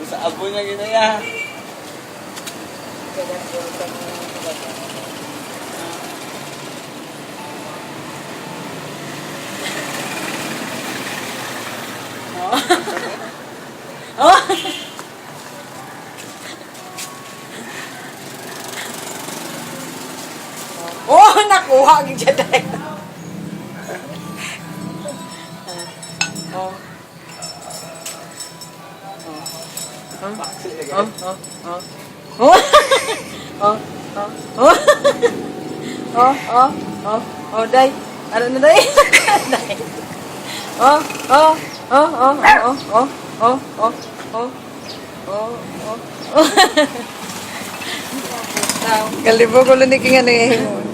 Sa abo niya ginaya. Oh. Oh, nakuha ang jaday. Oh. Oh. Oh. Oh. Oh. Oh. Oh. Oh. Oh. Oh. Oh, day. Ano na day? Day. Oh. Oh. Oh. Oh. Oh. Oh. Oh. Oh. Oh. Oh. Oh. Kalibo ko lang ni king ano eh.